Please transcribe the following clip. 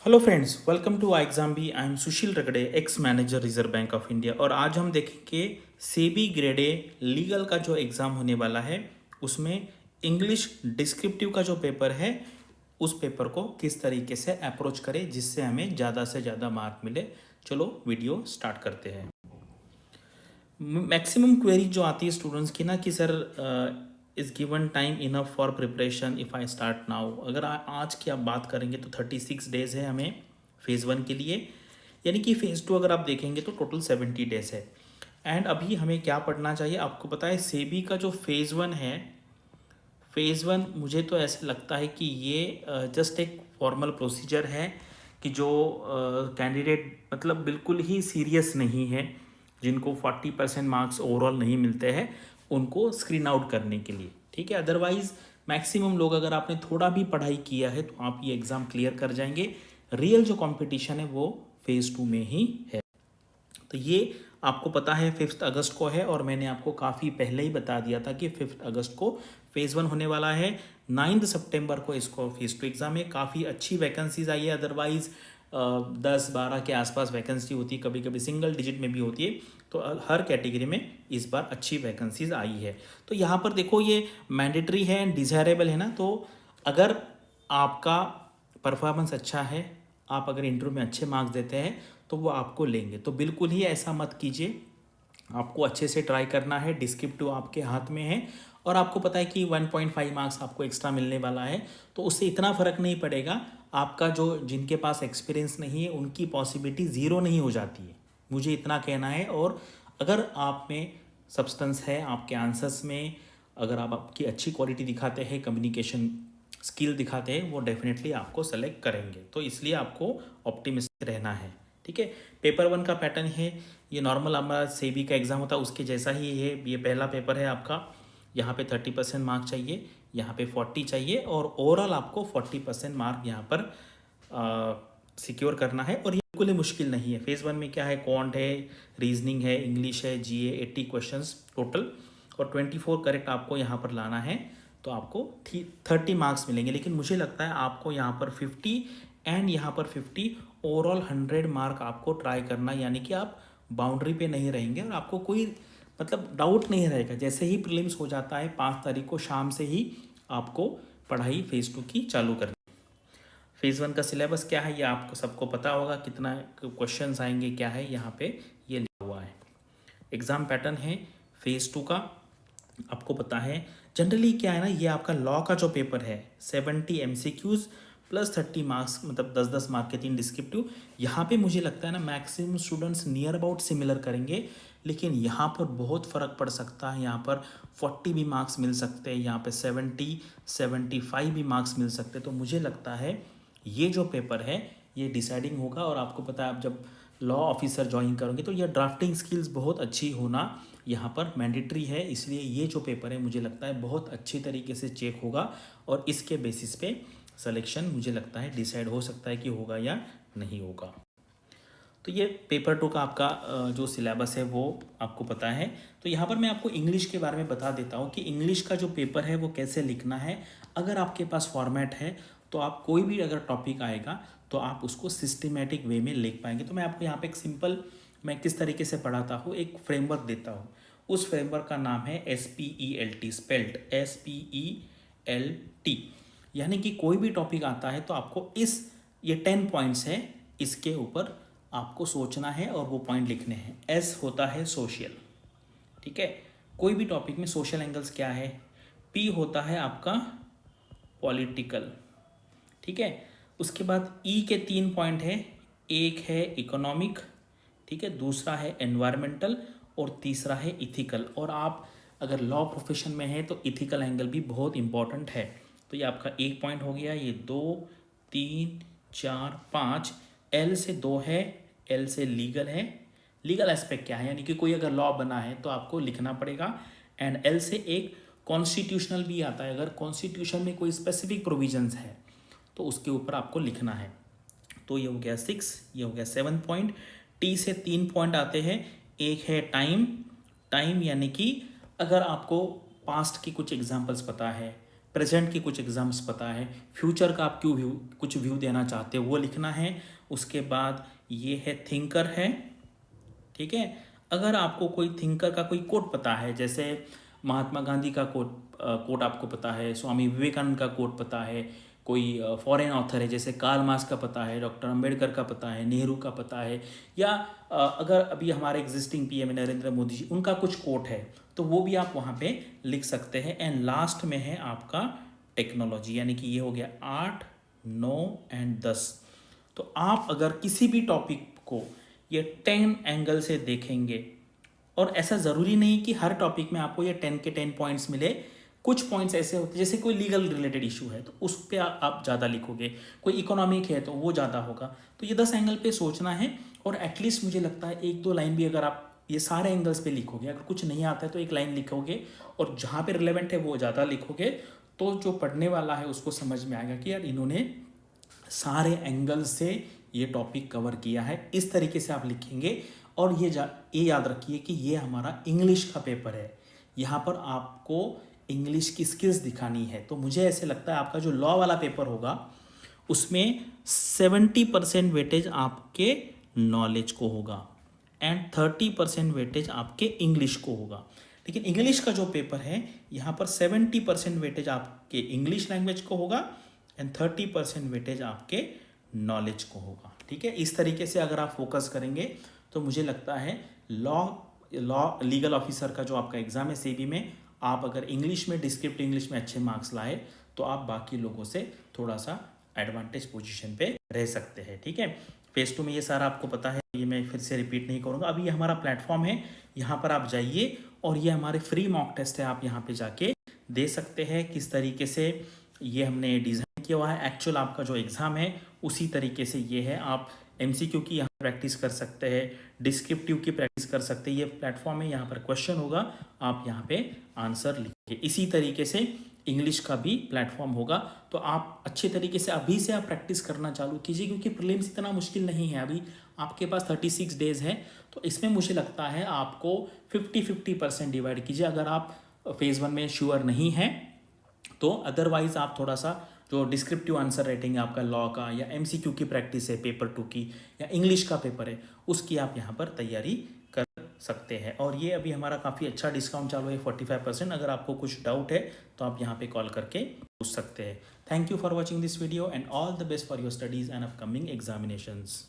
Hello friends, welcome to exam B. I am Sushil Ragade, ex manager Reserve Bank of India. और आज हम देखेंगे SEBI grade a legal का जो एग्ज़ाम होने वाला है उसमें इंग्लिश डिस्क्रिप्टिव का जो पेपर है उस पेपर को किस तरीके से अप्रोच करें जिससे हमें ज़्यादा से ज़्यादा मार्क मिले। चलो वीडियो स्टार्ट करते हैं। मैक्सिमम क्वेरी जो आती है स्टूडेंट्स की ना कि sir is given time enough for preparation if I start now. अगर आज की आप बात करेंगे तो 36 डेज़ है हमें फ़ेज़ 1 के लिए, यानी कि फ़ेज़ 2 अगर आप देखेंगे तो टोटल 70 डेज़ है। एंड अभी हमें क्या पढ़ना चाहिए आपको पता है, सेबी का जो फ़ेज़ 1 है, फ़ेज़ 1 मुझे तो ऐसे लगता है कि ये जस्ट एक फॉर्मल प्रोसीजर है कि जो कैंडिडेट मतलब बिल्कुल ही सीरियस नहीं है, जिनको 40% मार्क्स ओवरऑल नहीं मिलते हैं, उनको स्क्रीन आउट करने के लिए, ठीक है। अदरवाइज़ मैक्सिमम लोग, अगर आपने थोड़ा भी पढ़ाई किया है तो आप ये एग्ज़ाम क्लियर कर जाएंगे। रियल जो कंपटीशन है वो फ़ेज़ 2 में ही है। तो ये आपको पता है 5 अगस्त को है, और मैंने आपको काफ़ी पहले ही बता दिया था कि 5 अगस्त को फ़ेज़ 1 होने वाला है। 9 सितंबर को इसको फ़ेज़ 2 एग्ज़ाम है। काफ़ी अच्छी वैकेंसीज आई है, अदरवाइज़ 10-12 के आसपास वैकेंसी होती है, कभी कभी सिंगल डिजिट में भी होती है। तो हर कैटेगरी में इस बार अच्छी वैकेंसीज आई है। तो यहाँ पर देखो ये मैंडेटरी है एंड डिज़ायरेबल है ना, तो अगर आपका परफॉर्मेंस अच्छा है, आप अगर इंटरव्यू में अच्छे मार्क्स देते हैं तो वो आपको लेंगे। तो बिल्कुल ही ऐसा मत कीजिए, आपको अच्छे से ट्राई करना है। डिस्क्रिप्टिव आपके हाथ में है और आपको पता है कि 1.5 मार्क्स आपको एक्स्ट्रा मिलने वाला है, तो उससे इतना फ़र्क नहीं पड़ेगा। आपका जो जिनके पास एक्सपीरियंस नहीं है उनकी पॉसिबिलिटी ज़ीरो नहीं हो जाती है, मुझे इतना कहना है। और अगर आप में सब्सटेंस है, आपके आंसर्स में अगर आप आपकी अच्छी क्वालिटी दिखाते हैं, कम्युनिकेशन स्किल दिखाते हैं, वो डेफिनेटली आपको सेलेक्ट करेंगे। तो इसलिए आपको ऑप्टिमिस्टिक रहना है, ठीक है। पेपर 1 का पैटर्न है, ये नॉर्मल हमारा सेबी का एग्ज़ाम होता है उसके जैसा ही है। ये पहला पेपर है आपका, यहाँ पे 30% मार्क चाहिए, यहाँ पे 40 चाहिए, और ओवरऑल आपको 40% मार्क यहाँ पर सिक्योर करना है। और ये बिल्कुल ही मुश्किल नहीं है। फ़ेज़ 1 में क्या है, क्वांट है, रीजनिंग है, इंग्लिश है, जीए 80 क्वेश्चंस टोटल, और 24 करेक्ट आपको यहाँ पर लाना है, तो आपको 30 मार्क्स मिलेंगे। लेकिन मुझे लगता है आपको यहाँ पर 50 एंड यहाँ पर 50, ओवरऑल 100 मार्क आपको ट्राई करना, यानी कि आप बाउंड्री पे नहीं रहेंगे और आपको कोई मतलब डाउट नहीं रहेगा। जैसे ही प्रीलिम्स हो जाता है 5 तारीख को शाम से ही आपको पढ़ाई फ़ेज़ 2 की चालू करनी। फ़ेज़ 1 का सिलेबस क्या है ये आपको सबको पता होगा, कितना क्वेश्चंस आएंगे क्या है, यहाँ पे ये लिखा हुआ है। एग्ज़ाम पैटर्न है फ़ेज़ 2 का, आपको पता है। जनरली क्या है ना, ये आपका लॉ का जो पेपर है 70 MCQs प्लस 30 मार्क्स, मतलब 10-10 मार्क के 3 डिस्क्रिप्टिव। यहाँ पे मुझे लगता है ना maximum students near about similar करेंगे, लेकिन यहाँ पर बहुत फ़र्क पड़ सकता है। यहाँ पर 40 भी मार्क्स मिल सकते हैं, यहाँ पे 70-75 भी मार्क्स मिल सकते हैं। तो मुझे लगता है ये जो पेपर है ये डिसाइडिंग होगा। और आपको पता है आप जब लॉ ऑफिसर ज्वाइन करोगे तो ये ड्राफ्टिंग स्किल्स बहुत अच्छी होना यहाँ पर मैंडेटरी है। इसलिए ये जो पेपर है मुझे लगता है बहुत अच्छी तरीके से चेक होगा, और इसके बेसिस पे सिलेक्शन मुझे लगता है डिसाइड हो सकता है कि होगा या नहीं होगा। तो ये पेपर 2 का आपका जो सिलेबस है वो आपको पता है। तो यहाँ पर मैं आपको इंग्लिश के बारे में बता देता हूँ कि इंग्लिश का जो पेपर है वो कैसे लिखना है। अगर आपके पास फॉर्मेट है तो आप कोई भी अगर टॉपिक आएगा तो आप उसको सिस्टमेटिक वे में लिख पाएंगे। तो मैं आपको यहाँ पे एक सिंपल, मैं किस तरीके से पढ़ाता हूँ, एक फ्रेमवर्क देता हूँ। उस फ्रेमवर्क का नाम है SPELT, स्पेल्ट SPELT। यानी कि कोई भी टॉपिक आता है तो आपको ये 10 पॉइंट्स है, इसके ऊपर आपको सोचना है और वो पॉइंट लिखने हैं। एस होता है सोशल, ठीक है, कोई भी टॉपिक में सोशल एंगल्स क्या है। पी होता है आपका पॉलिटिकल, ठीक है। उसके बाद ई के 3 पॉइंट है, एक है इकोनॉमिक, ठीक है, दूसरा है एनवायरमेंटल, और तीसरा है इथिकल। और आप अगर लॉ प्रोफेशन में है तो इथिकल एंगल भी बहुत इंपॉर्टेंट है। तो ये आपका एक पॉइंट हो गया। ये 2 3 4 5, एल से 2 है, एल से लीगल है। लीगल एस्पेक्ट क्या है, यानी कि कोई अगर लॉ बना है तो आपको लिखना पड़ेगा। एंड एल से एक कॉन्स्टिट्यूशनल भी आता है, अगर कॉन्स्टिट्यूशन में कोई स्पेसिफिक प्रोविजंस है तो उसके ऊपर आपको लिखना है। तो ये हो गया 6, ये हो गया 7 पॉइंट। टी से 3 पॉइंट आते हैं, एक है टाइम। टाइम यानी कि अगर आपको पास्ट की कुछ एग्जांपल्स पता है, प्रेजेंट की कुछ एग्जाम्स पता है, फ्यूचर का आप क्यों कुछ व्यू देना चाहते हो वो लिखना है। उसके बाद ये है थिंकर है, ठीक है। अगर आपको कोई थिंकर का कोई कोट पता है, जैसे महात्मा गांधी का कोट आपको पता है, स्वामी विवेकानंद का कोट पता है, कोई फॉरेन ऑथर है जैसे कार्ल मार्क्स का पता है, डॉक्टर अंबेडकर का पता है, नेहरू का पता है, या अगर अभी हमारे एग्जिस्टिंग पीएम नरेंद्र मोदी जी उनका कुछ कोट है तो वो भी आप वहाँ पे लिख सकते हैं। एंड लास्ट में है आपका टेक्नोलॉजी, यानी कि ये हो गया 8, 9 एंड 10। तो आप अगर किसी भी टॉपिक को ये 10 एंगल से देखेंगे, और ऐसा ज़रूरी नहीं कि हर टॉपिक में आपको ये 10 के 10 पॉइंट्स मिले, कुछ पॉइंट्स ऐसे होते हैं जैसे कोई लीगल रिलेटेड इशू है तो उस पर आप ज़्यादा लिखोगे, कोई इकोनॉमिक है तो वो ज़्यादा होगा। तो ये 10 एंगल पे सोचना है, और एटलीस्ट मुझे लगता है 1-2 लाइन भी अगर आप ये सारे एंगल्स पे लिखोगे, अगर कुछ नहीं आता है तो 1 लाइन लिखोगे, और जहाँ पे रिलेवेंट है वो ज़्यादा लिखोगे, तो जो पढ़ने वाला है उसको समझ में आएगा कि यार इन्होंने सारे एंगल से ये टॉपिक कवर किया है। इस तरीके से आप लिखेंगे। और ये याद रखिए कि ये हमारा इंग्लिश का पेपर है, यहाँ पर आपको इंग्लिश की स्किल्स दिखानी है। तो मुझे ऐसे लगता है आपका जो लॉ वाला पेपर होगा उसमें 70% वेटेज आपके नॉलेज को होगा एंड 30% वेटेज आपके इंग्लिश को होगा। लेकिन इंग्लिश का जो पेपर है यहाँ पर 70% वेटेज आपके इंग्लिश लैंग्वेज को होगा एंड 30% वेटेज आपके नॉलेज को होगा, ठीक है। इस तरीके से अगर आप फोकस करेंगे तो मुझे लगता है लीगल ऑफिसर का जो आपका एग्ज़ाम है सेबी में, आप अगर इंग्लिश में डिस्क्रिप्टिव इंग्लिश में अच्छे मार्क्स लाए तो आप बाकी लोगों से थोड़ा सा एडवांटेज पोजीशन पे रह सकते हैं, ठीक है। फेज 2 में ये सारा आपको पता है, ये मैं फिर से रिपीट नहीं करूँगा। अभी ये हमारा प्लेटफॉर्म है, यहाँ पर आप जाइए और ये हमारे फ्री मॉक टेस्ट है, आप यहाँ पे जाके दे सकते हैं किस तरीके से ये हमने डिज़ाइन किया हुआ है। एक्चुअल आपका जो एग्ज़ाम है उसी तरीके से ये है। आप MCQ की यहाँ प्रैक्टिस कर सकते हैं, डिस्क्रिप्टिव की प्रैक्टिस कर सकते हैं। ये प्लेटफॉर्म है, यहाँ पर क्वेश्चन होगा, आप यहाँ पे आंसर लिखिए। इसी तरीके से इंग्लिश का भी प्लेटफॉर्म होगा। तो आप अच्छे तरीके से अभी से आप प्रैक्टिस करना चालू कीजिए, क्योंकि प्रीलिम्स इतना मुश्किल नहीं है। अभी आपके पास 36 डेज है, तो इसमें मुझे लगता है आपको 50-50% डिवाइड कीजिए। अगर आप फेज़ 1 में श्योर नहीं है तो अदरवाइज आप थोड़ा सा जो डिस्क्रिप्टिव आंसर राइटिंग है आपका लॉ का, या MCQ की प्रैक्टिस है पेपर 2 की, या इंग्लिश का पेपर है उसकी आप यहाँ पर तैयारी कर सकते हैं। और ये अभी हमारा काफ़ी अच्छा डिस्काउंट चालू है 45%। अगर आपको कुछ डाउट है तो आप यहाँ पे कॉल करके पूछ सकते हैं। Thank you for watching this video and all the best for your studies and upcoming examinations.